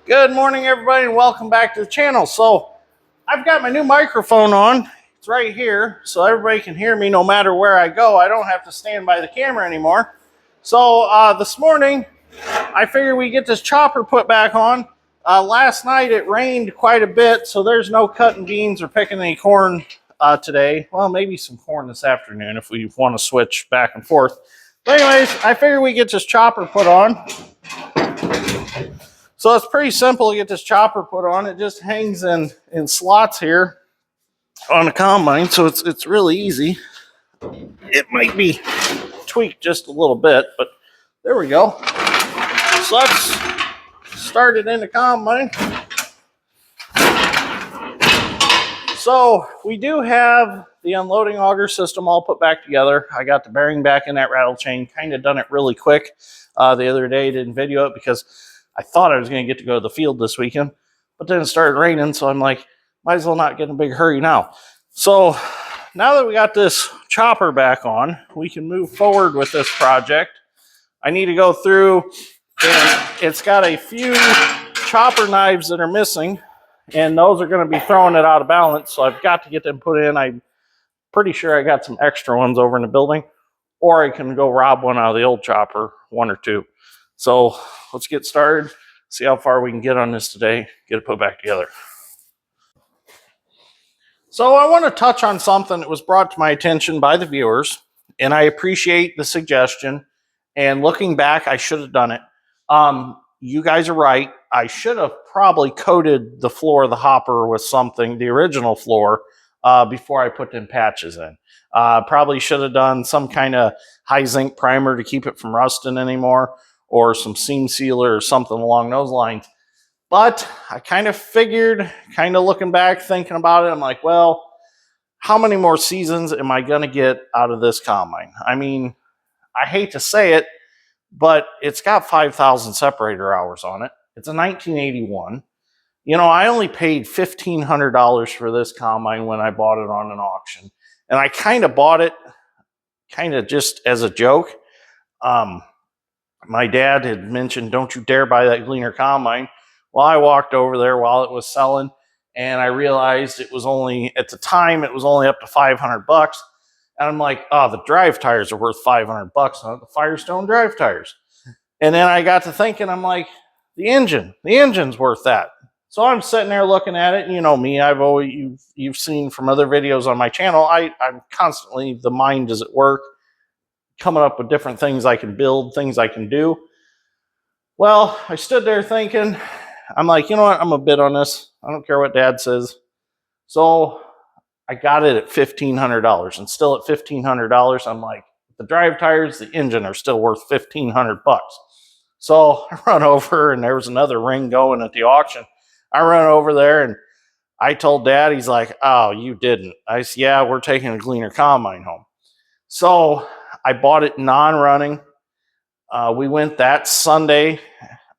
Good morning, everybody, and welcome back to the channel. So I've got my new microphone on. It's right here, so everybody can hear me no matter where I go. I don't have to stand by the camera anymore. So this morning, I figured we get this chopper put back on. Last night it rained quite a bit, so there's no cutting beans or picking any corn today. Well, maybe some corn this afternoon if we want to switch back and forth. But anyways, I figured we get this chopper put on. So it's pretty simple to get this chopper put on. It just hangs in slots here on the combine, so it's really easy. It might be tweaked just a little bit, but there we go. So let's start it in the combine. So we do have the unloading auger system all put back together. I got the bearing back in that rattle chain, kind of done it really quick the other day. Didn't video it because I thought I was going to get to go to the field this weekend, but then it started raining, so I'm like, might as well not get in a big hurry now. So now that we got this chopper back on, we can move forward with this project. I need to go through, and it's got a few chopper knives that are missing, and those are going to be throwing it out of balance, so I've got to get them put in. I'm pretty sure I got some extra ones over in the building, or I can go rob one out of the old chopper, one or two. So let's get started, see how far we can get on this today, get it put back together. So I want to touch on something that was brought to my attention by the viewers, and I appreciate the suggestion. And looking back, I should have done it. You guys are right. I should have probably coated the floor of the hopper with something, the original floor, before I put them patches in. Probably should have done some kind of high zinc primer to keep it from rusting anymore, or some seam sealer or something along those lines. But I kind of figured, kind of looking back, thinking about it, I'm like, well, how many more seasons am I going to get out of this combine? I mean, I hate to say it, but it's got 5,000 separator hours on it. It's a 1981. You know, I only paid $1,500 for this combine when I bought it on an auction. And I kind of bought it kind of just as a joke. My dad had mentioned, don't you dare buy that Gleaner combine. Well, I walked over there while it was selling, and I realized it was only, at the time, it was only up to 500 bucks. And I'm like, oh, the drive tires are worth 500 bucks, huh? The Firestone drive tires. And then I got to thinking, I'm like, the engine's worth that. So I'm sitting there looking at it, and you know me, you've seen from other videos on my channel, I'm constantly, the mind is at work, coming up with different things I can build, things I can do. Well, I stood there thinking, I'm like, you know what, I'm a bid on this. I don't care what Dad says. So I got it at $1,500, and still at $1,500, I'm like, the drive tires, the engine are still worth 1,500 bucks. So I run over, and there was another ring going at the auction. I run over there, and I told Dad, he's like, oh, you didn't. I said, yeah, we're taking a Gleaner combine home. So I bought it non-running. We went that Sunday.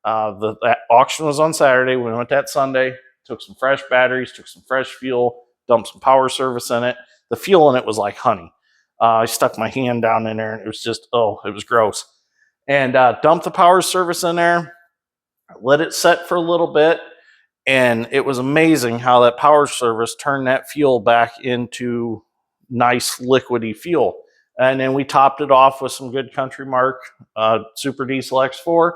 That auction was on Saturday. We went that Sunday, took some fresh batteries, took some fresh fuel, dumped some power service in it. The fuel in it was like honey. I stuck my hand down in there, and it was just, oh, it was gross. And dumped the power service in there, let it set for a little bit, and it was amazing how that power service turned that fuel back into nice liquidy fuel. And then we topped it off with some good Country Mark Super Diesel X4.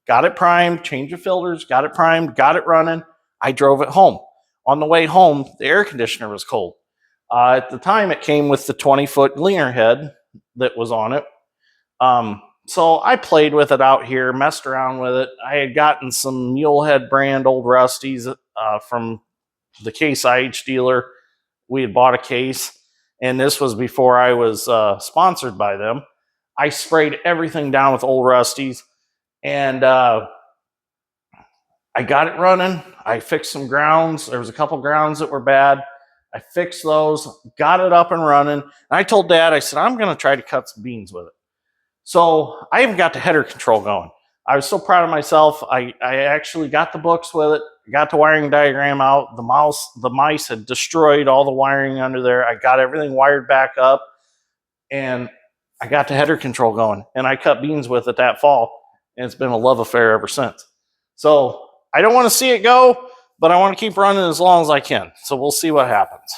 Got it primed, changed the filters, got it primed, got it running. I drove it home. On the way home, the air conditioner was cold. At the time, it came with the 20-foot Gleaner head that was on it. So I played with it out here, messed around with it. I had gotten some Mulehead brand old Rusties from the Case IH dealer. We had bought a case, and this was before I was sponsored by them. I sprayed everything down with old Rusties, and I got it running. I fixed some grounds. There was a couple grounds that were bad. I fixed those, got it up and running. And I told Dad, I said, I'm going to try to cut some beans with it. So I even got the header control going. I was so proud of myself. I actually got the books with it, got the wiring diagram out. The mice had destroyed all the wiring under there. I got everything wired back up, and I got the header control going. And I cut beans with it that fall, and it's been a love affair ever since. So I don't want to see it go, but I want to keep running as long as I can. So we'll see what happens.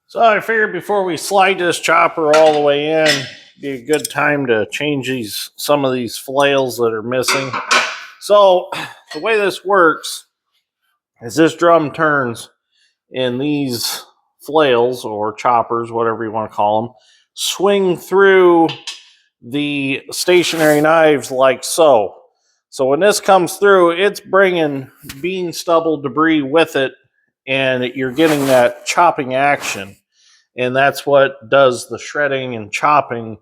So I figured before we slide this chopper all the way in, it'd be a good time to change some of these flails that are missing. So the way this works is this drum turns and these flails or choppers, whatever you want to call them, swing through the stationary knives like so. So when this comes through, it's bringing bean stubble debris with it, and you're getting that chopping action. And that's what does the shredding and chopping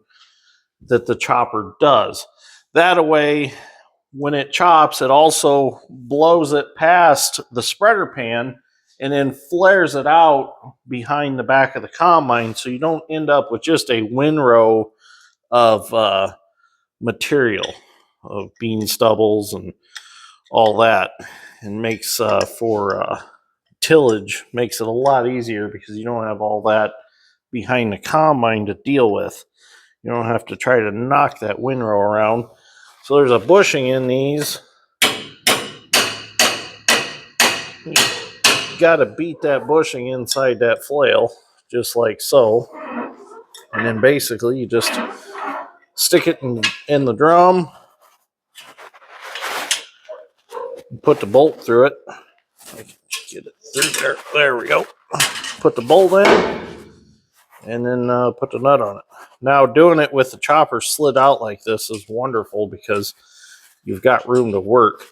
that the chopper does. That way, when it chops, it also blows it past the spreader pan and then flares it out behind the back of the combine, so you don't end up with just a windrow of material, of bean stubbles and all that, and makes for tillage, makes it a lot easier because you don't have all that behind the combine to deal with. You don't have to try to knock that windrow around. So there's a bushing in these. You got to beat that bushing inside that flail, just like so. And then basically you just stick it in the drum, put the bolt through it. I can get it through there. There we go. Put the bolt in, and then put the nut on it. Now, doing it with the chopper slid out like this is wonderful because you've got room to work.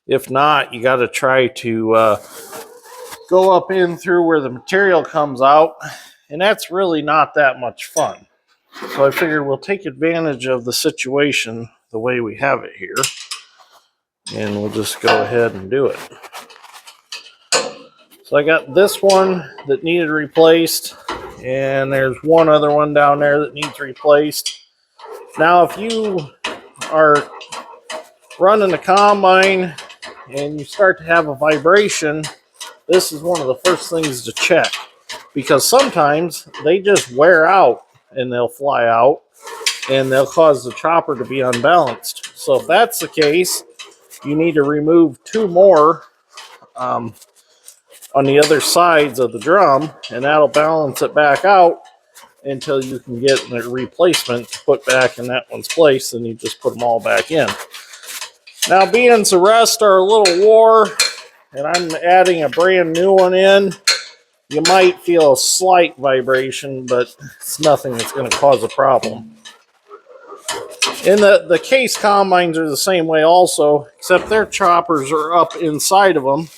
If not, you got to try to go up in through where the material comes out, and that's really not that much fun. So I figured we'll take advantage of the situation the way we have it here, and we'll just go ahead and do it. So I got this one that needed replaced, and there's one other one down there that needs replaced. Now, if you are running the combine and you start to have a vibration, this is one of the first things to check, because sometimes they just wear out and they'll fly out and they'll cause the chopper to be unbalanced. So if that's the case, you need to remove two more on the other sides of the drum, and that'll balance it back out until you can get a replacement to put back in that one's place, and you just put them all back in. Now, being the rest are a little wore, and I'm adding a brand new one in, you might feel a slight vibration, but it's nothing that's going to cause a problem. And the case combines are the same way also, except their choppers are up inside of them.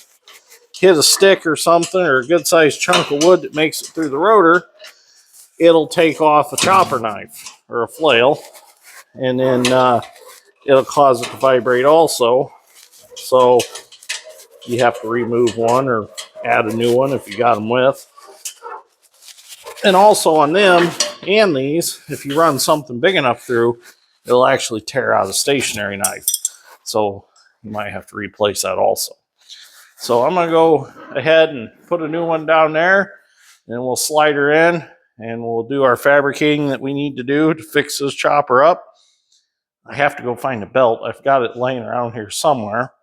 Hit a stick or something, or a good sized chunk of wood that makes it through the rotor, it'll take off a chopper knife or a flail, and then it'll cause it to vibrate also. So you have to remove one or add a new one if you got them with. And also on them and these, if you run something big enough through, it'll actually tear out a stationary knife. So you might have to replace that also. So I'm going to go ahead and put a new one down there, and we'll slide her in, and we'll do our fabricating that we need to do to fix this chopper up. I have to go find a belt. I've got it laying around here somewhere,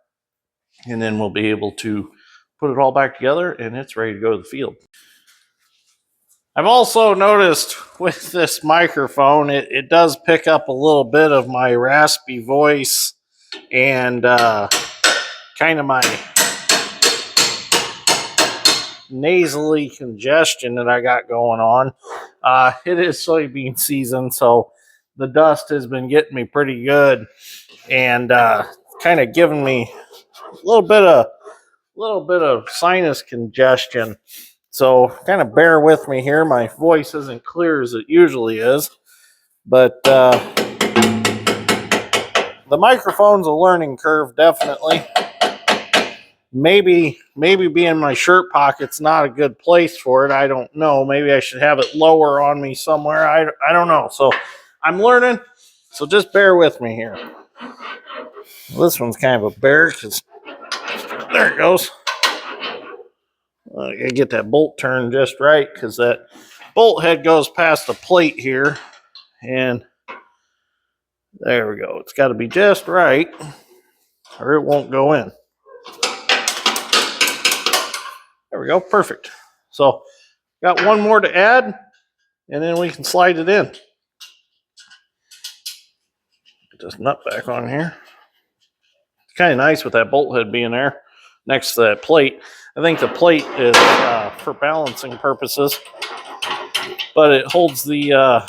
and then we'll be able to put it all back together, and it's ready to go to the field. I've also noticed with this microphone, it does pick up a little bit of my raspy voice and kind of my nasally congestion that I got going on. It is soybean season, so the dust has been getting me pretty good, and kind of giving me a little bit of sinus congestion. So kind of bear with me here. My voice isn't clear as it usually is, but the microphone's a learning curve, definitely. Maybe being my shirt pocket's not a good place for it. I don't know. Maybe I should have it lower on me somewhere. I don't know. So I'm learning. So just bear with me here. Well, this one's kind of a bear because there it goes. I gotta get that bolt turned just right because that bolt head goes past the plate here, and there we go. It's got to be just right. or it won't go in. There we go, perfect. So got one more to add, and then we can slide it in. Get this nut back on here. It's kind of nice with that bolt head being there next to that plate. I think the plate is for balancing purposes, but it holds the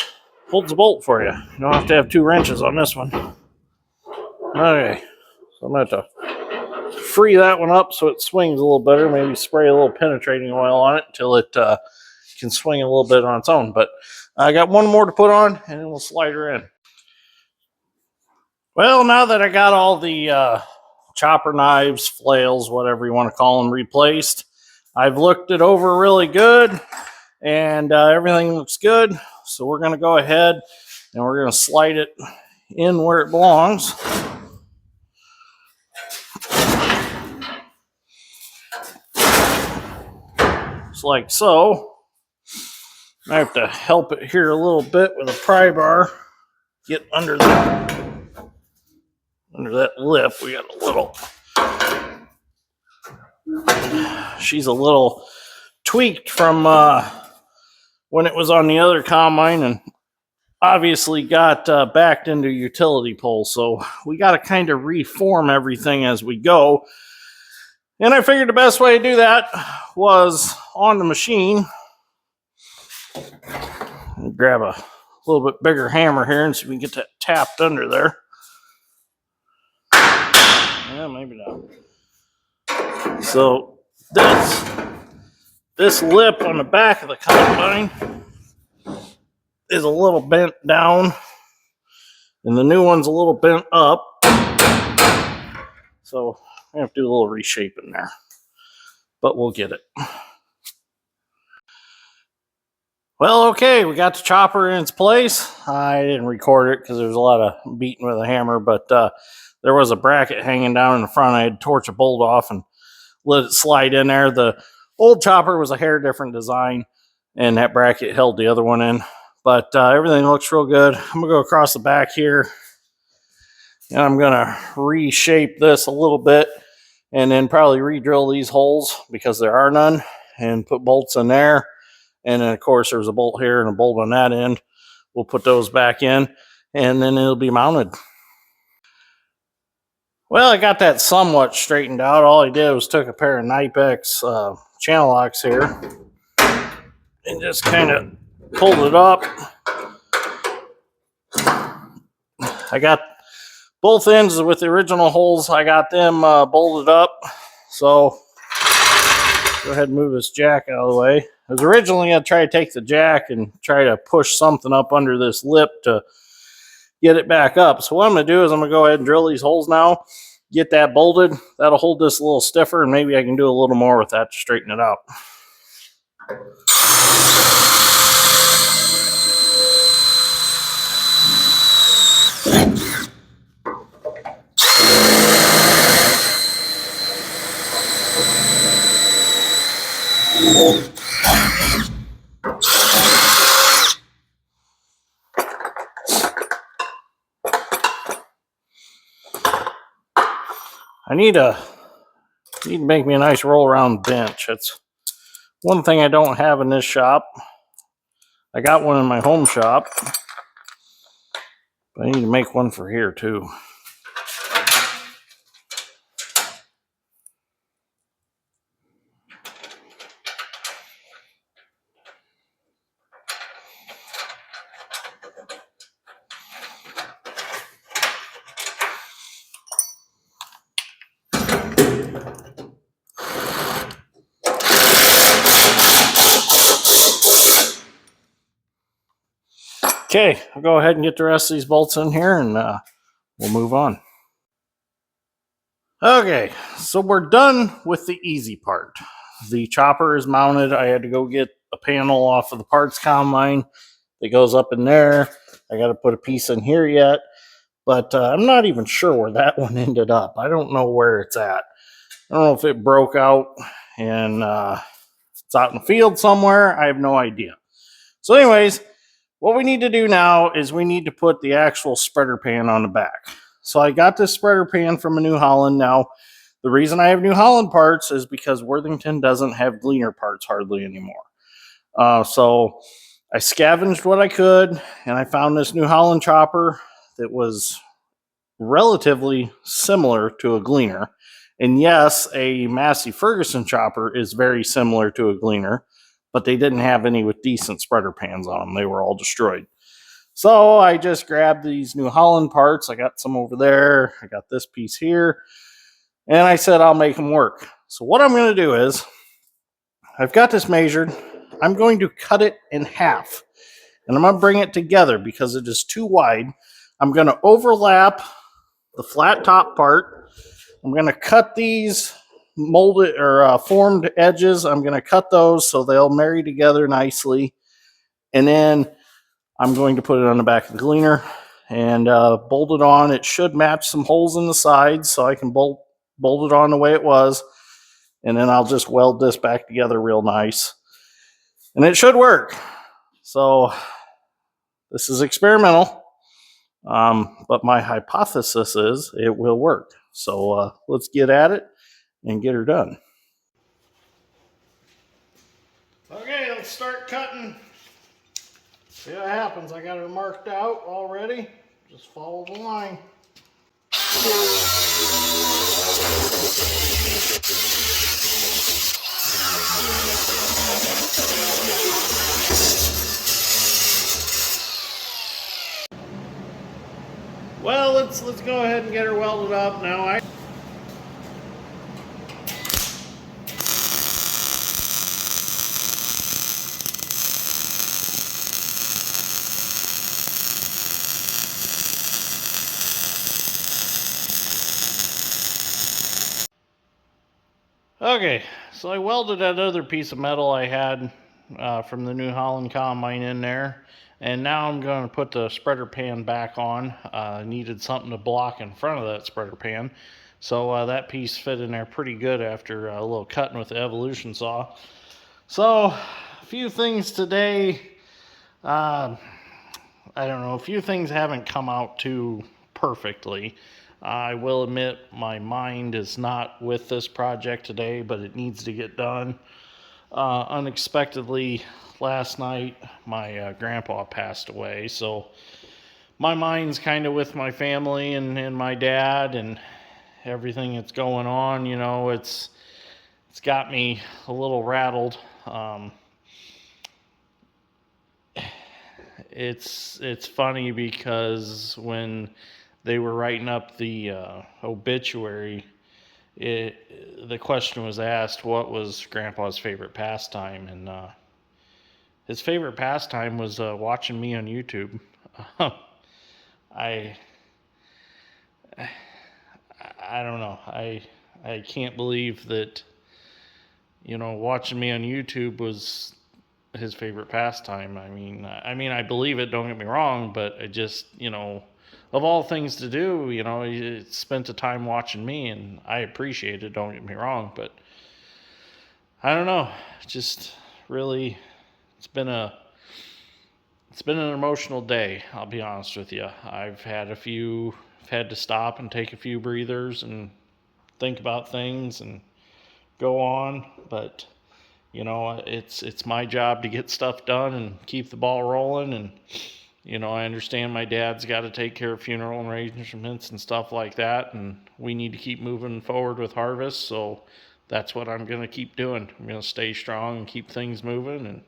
bolt for you. You don't have to have 2 wrenches on this one. Okay, so I'm going to have to free that one up so it swings a little better. Maybe spray a little penetrating oil on it until it can swing a little bit on its own. But I got one more to put on, and then we'll slide her in. Well, now that I got all the chopper knives, flails, whatever you want to call them, replaced, I've looked it over really good, and everything looks good. So we're going to go ahead and we're going to slide it in where it belongs. Just like so. I have to help it here a little bit with a pry bar. Get under that lip. We got a little. She's a little tweaked from when it was on the other combine, and obviously got backed into utility pole. So we got to kind of reform everything as we go. And I figured the best way to do that was on the machine. Grab a little bit bigger hammer here and see if we can get that tapped under there. Yeah, maybe not. So this lip on the back of the combine is a little bent down, and the new one's a little bent up. So I have to do a little reshaping there, but we'll get it. Well, okay, we got the chopper in its place. I didn't record it because there was a lot of beating with a hammer, but there was a bracket hanging down in the front. I had to torch a bolt off and let it slide in there. The old chopper was a hair different design, and that bracket held the other one in. But everything looks real good. I'm going to go across the back here, and I'm going to reshape this a little bit, and then probably re-drill these holes because there are none, and put bolts in there. And then, of course, there's a bolt here and a bolt on that end. We'll put those back in, and then it'll be mounted. Well, I got that somewhat straightened out. All I did was took a pair of Knipex channel locks here and just kind of pulled it up. I got both ends with the original holes. I got them bolted up. So go ahead and move this jack out of the way. I was originally going to try to take the jack and try to push something up under this lip to get it back up. So what I'm going to do is I'm going to go ahead and drill these holes now, get that bolted. That'll hold this a little stiffer, and maybe I can do a little more with that to straighten it out. I need to make me a nice roll around bench. It's one thing I don't have in this shop. I got one in my home shop, but I need to make one for here too. Okay, I'll go ahead and get the rest of these bolts in here, and we'll move on. Okay, so we're done with the easy part. The chopper is mounted. I had to go get a panel off of the parts combine that goes up in there. I got to put a piece in here yet, but I'm not even sure where that one ended up. I don't know where it's at. I don't know if it broke out and it's out in the field somewhere. I have no idea. So anyways, what we need to do now is we need to put the actual spreader pan on the back. So I got this spreader pan from a New Holland. Now, the reason I have New Holland parts is because Worthington doesn't have Gleaner parts hardly anymore. So I scavenged what I could, and I found this New Holland chopper that was relatively similar to a Gleaner. And yes, a Massey Ferguson chopper is very similar to a Gleaner, but they didn't have any with decent spreader pans on them. They were all destroyed. So I just grabbed these New Holland parts. I got some over there. I got this piece here. And I said I'll make them work. So what I'm going to do is, I've got this measured. I'm going to cut it in half. And I'm going to bring it together because it is too wide. I'm going to overlap the flat top part. I'm going to cut these molded or formed edges. I'm going to cut those so they'll marry together nicely. And then I'm going to put it on the back of the Gleaner and bolt it on. It should match some holes in the sides, so I can bolt it on the way it was. And then I'll just weld this back together real nice. And it should work. So this is experimental, but my hypothesis is it will work. So let's get at it and get her done. Okay, let's start cutting. See what happens. I got her marked out already. Just follow the line. Well, let's go ahead and get her welded up now. Okay, so I welded that other piece of metal I had from the New Holland combine in there, and now I'm going to put the spreader pan back on. I needed something to block in front of that spreader pan, so that piece fit in there pretty good after a little cutting with the Evolution saw. So, a few things today, I don't know, a few things haven't come out too perfectly. I will admit my mind is not with this project today, but it needs to get done. Unexpectedly, last night, my grandpa passed away, so my mind's kind of with my family and my dad and everything that's going on. You know, it's got me a little rattled. It's funny because when they were writing up the obituary, the question was asked, what was Grandpa's favorite pastime? And his favorite pastime was watching me on YouTube. I don't know. I can't believe that, you know, watching me on YouTube was his favorite pastime. I mean, I believe it, don't get me wrong, but it just, you know, of all things to do, you know, he spent the time watching me, and I appreciate it, don't get me wrong, but I don't know, just really, it's been an emotional day, I'll be honest with you. I've had to stop and take a few breathers and think about things and go on, but you know, it's my job to get stuff done and keep the ball rolling. And, you know, I understand my dad's got to take care of funeral arrangements and stuff like that. And we need to keep moving forward with harvest. So that's what I'm going to keep doing. I'm going to stay strong and keep things moving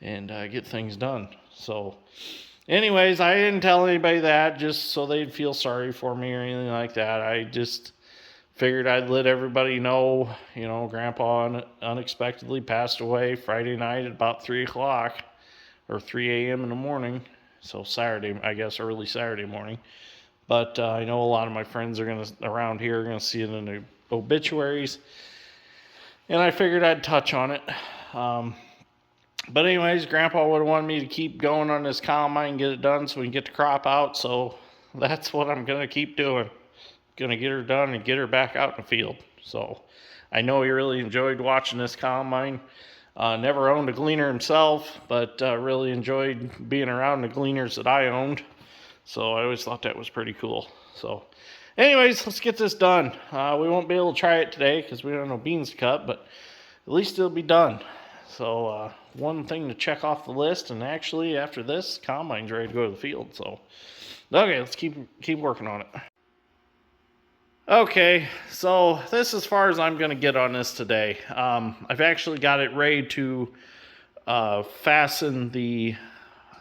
and get things done. So anyways, I didn't tell anybody that just so they'd feel sorry for me or anything like that. I just figured I'd let everybody know, you know, Grandpa unexpectedly passed away Friday night at about 3 o'clock or 3 a.m. in the morning. So Saturday, I guess, early Saturday morning. But I know a lot of my friends around here are going to see it in the obituaries. And I figured I'd touch on it. But anyways, Grandpa would have wanted me to keep going on this combine and get it done so we can get the crop out. So that's what I'm going to keep doing. Going to get her done and get her back out in the field. So I know he really enjoyed watching this combine. Never owned a Gleaner himself, but really enjoyed being around the Gleaners that I owned. So I always thought that was pretty cool. So Anyways, let's get this done. We won't be able to try it today because we don't have no beans to cut, but at least it'll be done. So one thing to check off the list, and actually after this, combine's ready to go to the field. So okay, let's keep working on it. Okay, so this is as far as I'm going to get on this today. I've actually got it ready to fasten the,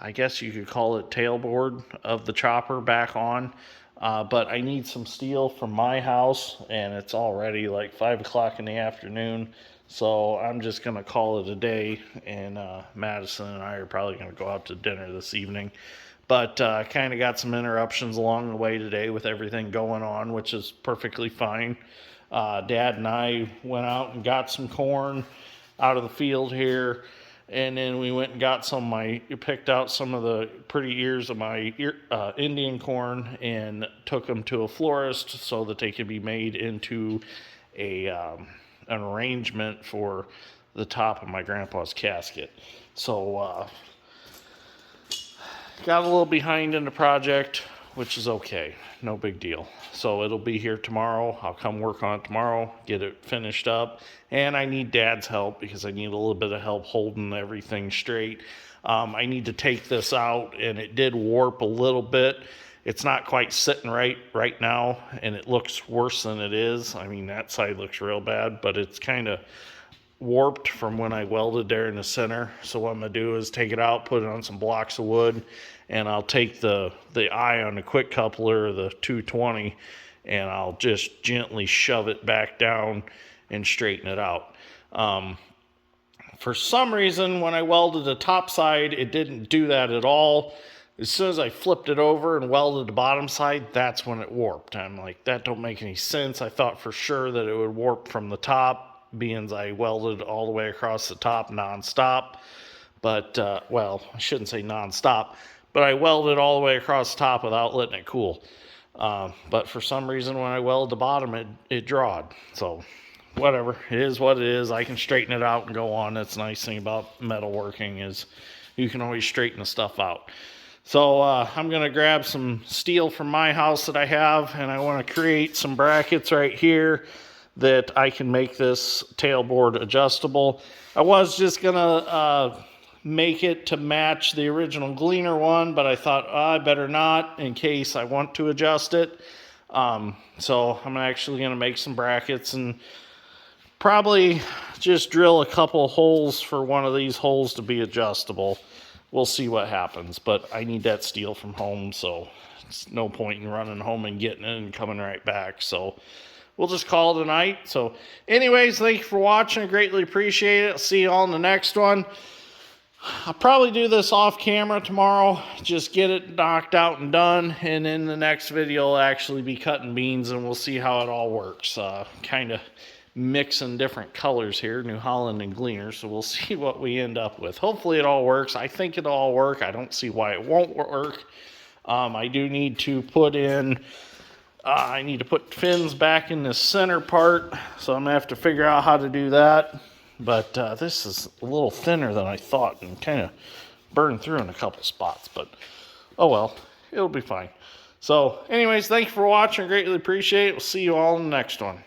I guess you could call it, tailboard of the chopper back on. But I need some steel from my house, and it's already like 5 o'clock in the afternoon. So I'm just going to call it a day, and Madison and I are probably going to go out to dinner this evening. But kind of got some interruptions along the way today with everything going on, which is perfectly fine. Dad and I went out and got some corn out of the field here. And then we went and got picked out some of the pretty ears of my Indian corn and took them to a florist so that they could be made into an arrangement for the top of my grandpa's casket. So got a little behind in the project, which is okay. No big deal. So it'll be here tomorrow. I'll come work on it tomorrow, get it finished up. And I need Dad's help because I need a little bit of help holding everything straight. I need to take this out, and it did warp a little bit. It's not quite sitting right now, and it looks worse than it is. I mean, that side looks real bad, but it's kind of warped from when I welded there in the center. So what I'm gonna do is take it out, put it on some blocks of wood, and I'll take the eye on the quick coupler, the 220, and I'll just gently shove it back down and straighten it out. For some reason, when I welded the top side, it didn't do that at all. As soon as I flipped it over and welded the bottom side, that's when it warped. I'm like, that don't make any sense. I thought for sure that it would warp from the top, being as I welded all the way across the top nonstop. But, well, I shouldn't say nonstop, but I welded all the way across the top without letting it cool. But for some reason, when I welded the bottom, it drawed. So, whatever. It is what it is. I can straighten it out and go on. That's the nice thing about metalworking is you can always straighten the stuff out. So I'm going to grab some steel from my house that I have, and I want to create some brackets right here that I can make this tailboard adjustable. I was just going to make it to match the original Gleaner one, but I thought, I better not in case I want to adjust it. So I'm actually going to make some brackets and probably just drill a couple holes for one of these holes to be adjustable. We'll see what happens, but I need that steel from home, so it's no point in running home and getting it and coming right back. So we'll just call it a night. So anyways, thank you for watching. I greatly appreciate it. I'll see you all in the next one. I'll probably do this off camera tomorrow, just get it knocked out and done, and in the next video I'll actually be cutting beans, and we'll see how it all works. Kind of mixing different colors here, New Holland and Gleaner, so we'll see what we end up with. Hopefully it all works. I think it'll all work. I don't see why it won't work. I do need to put in, I need to put fins back in the center part, so I'm gonna have to figure out how to do that. But this is a little thinner than I thought and kind of burned through in a couple spots, but oh well, it'll be fine. So anyways, thank you for watching. I greatly appreciate it. We'll see you all in the next one.